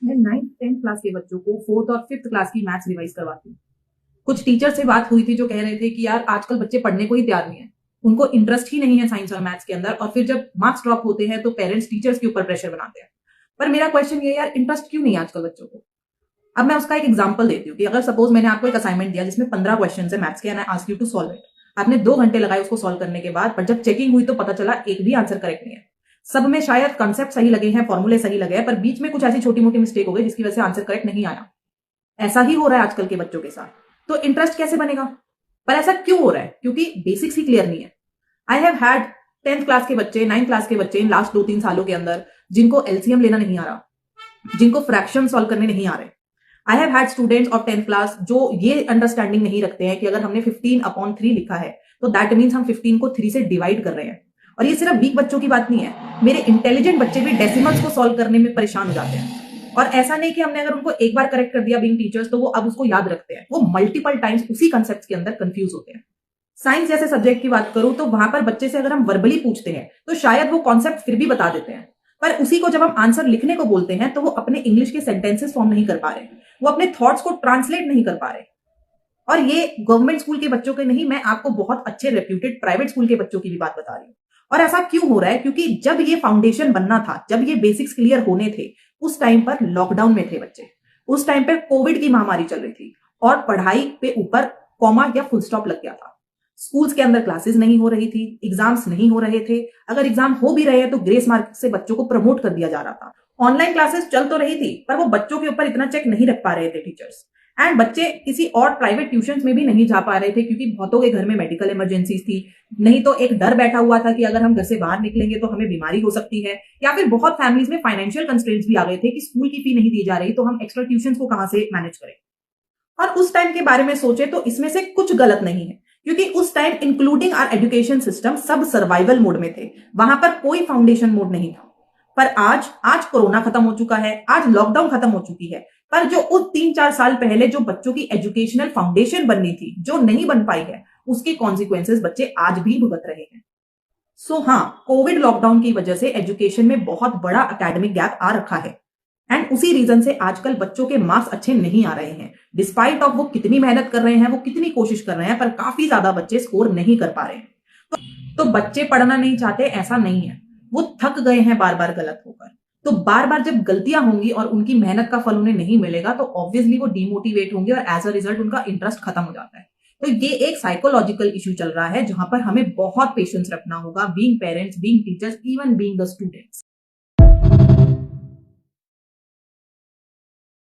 मैं 9th 10th class के बच्चों को 4th और 5th क्लास की मैथ्स रिवाइज करवाती हूँ। कुछ टीचर से बात हुई थी जो कह रहे थे कि यार आजकल बच्चे पढ़ने को ही तैयार नहीं है, उनको इंटरेस्ट ही नहीं है साइंस और मैथ्स के अंदर, और फिर जब मार्क्स ड्रॉप होते हैं तो पेरेंट्स टीचर्स के ऊपर प्रेशर बनाते हैं। पर मेरा क्वेश्चन ये, यार इंटरेस्ट क्यों नहीं है आजकल बच्चों को? अब मैं उसका एक एग्जांपल देती हूँ कि अगर सपोज मैंने आपको एक असाइनमेंट दिया जिसमें 15 क्वेश्चन है मैथ्स के, and I ask you to solve it. आपने 2 घंटे लगाए उसको सॉल्व करने के बाद, पर जब चेकिंग हुई तो पता चला एक भी आंसर करेक्ट नहीं है। सब में शायद कंसेप्ट सही लगे हैं, फॉर्मूले सही लगे हैं, पर बीच में कुछ ऐसी छोटी मोटी मिस्टेक हो गई जिसकी वजह से आंसर करेक्ट नहीं आया। ऐसा ही हो रहा है आजकल के बच्चों के साथ। तो इंटरेस्ट कैसे बनेगा? पर ऐसा क्यों हो रहा है? क्योंकि बेसिक्स ही क्लियर नहीं है। I have had 10th class के बच्चे, 9th क्लास के बच्चे इन लास्ट 2-3 सालों के अंदर जिनको एलसीएम लेना नहीं आ रहा, जिनको फ्रैक्शन सॉल्व करने नहीं आ रहे। I have had students of 10th class जो ये अंडरस्टैंडिंग नहीं रखते हैं कि अगर हमने 15/3 लिखा है तो दैट मीन्स हम 15 को 3 से डिवाइड कर रहे हैं। और ये सिर्फ वीक बच्चों की बात नहीं है, मेरे इंटेलिजेंट बच्चे भी डेसिमल्स को सॉल्व करने में परेशान हो जाते हैं। और ऐसा नहीं कि हमने अगर उनको एक बार करेक्ट कर दिया बीइंग टीचर्स तो वो अब उसको याद रखते हैं, वो मल्टीपल टाइम्स उसी कंसेप्ट के अंदर कंफ्यूज होते हैं। साइंस जैसे सब्जेक्ट की बात करूं तो वहां पर बच्चे से अगर हम वर्बली पूछते हैं तो शायद वो कॉन्सेप्ट फिर भी बता देते हैं, पर उसी को जब हम आंसर लिखने को बोलते हैं तो वो अपने इंग्लिश के सेंटेंसेस फॉर्म नहीं कर पा रहे, वो अपने थॉट्स को ट्रांसलेट नहीं कर पा रहे। और ये गवर्नमेंट स्कूल के बच्चों के नहीं, मैं आपको बहुत अच्छे रेप्यूटेड प्राइवेट स्कूल के बच्चों की भी बात बता रही हूँ। और ऐसा क्यों हो रहा है? क्योंकि जब ये फाउंडेशन बनना था, जब ये बेसिक्स क्लियर होने थे, उस टाइम पर लॉकडाउन में थे बच्चे, उस टाइम पर कोविड की महामारी चल रही थी और पढ़ाई पे ऊपर कॉमा या फुल स्टॉप लग गया था। स्कूल्स के अंदर क्लासेस नहीं हो रही थी, एग्जाम्स नहीं हो रहे थे, अगर एग्जाम हो भी रहे हैं तो ग्रेस मार्क से बच्चों को प्रमोट कर दिया जा रहा था। ऑनलाइन क्लासेस चल तो रही थी पर वो बच्चों के ऊपर इतना चेक नहीं रख पा रहे थे टीचर्स, एंड बच्चे किसी और प्राइवेट ट्यूशंस में भी नहीं जा पा रहे थे क्योंकि बहुतों के घर में मेडिकल इमरजेंसीज थी। नहीं तो एक डर बैठा हुआ था कि अगर हम घर से बाहर निकलेंगे तो हमें बीमारी हो सकती है, या फिर बहुत फैमिलीज में फाइनेंशियल कंस्ट्रेंट्स भी आ गए थे कि स्कूल की फी नहीं दी जा रही तो हम एक्स्ट्रा ट्यूशन को कहां से मैनेज करें। और उस टाइम के बारे में सोचे तो इसमें से कुछ गलत नहीं है, क्योंकि उस time including our education system सब सर्वाइवल मोड में थे, वहां पर कोई फाउंडेशन मोड नहीं था। पर आज कोरोना खत्म हो चुका है, आज लॉकडाउन खत्म हो चुकी है, पर जो उस 3-4 साल पहले जो बच्चों की एजुकेशनल फाउंडेशन बननी थी जो नहीं बन पाई है, उसके कॉन्सिक्वेंसेस बच्चे आज भी भुगत रहे हैं। सो हाँ, कोविड लॉकडाउन की वजह से एजुकेशन में बहुत बड़ा एकेडमिक गैप आ रखा है, एंड उसी रीजन से आजकल बच्चों के मार्क्स अच्छे नहीं आ रहे हैं। डिस्पाइट ऑफ वो कितनी मेहनत कर रहे हैं, वो कितनी कोशिश कर रहे हैं, पर काफी ज्यादा बच्चे स्कोर नहीं कर पा रहे हैं। तो बच्चे पढ़ना नहीं चाहते ऐसा नहीं है, वो थक गए हैं बार बार गलत होकर। तो बार बार जब गलतियां होंगी और उनकी मेहनत का फल उन्हें नहीं मिलेगा तो ऑब्वियसली वो डिमोटिवेट होंगे और एज अ रिजल्ट उनका इंटरेस्ट खत्म हो जाता है। तो ये एक साइकोलॉजिकल इश्यू चल रहा है जहां पर हमें बहुत पेशेंस रखना होगा, being parents, being teachers, even being the students.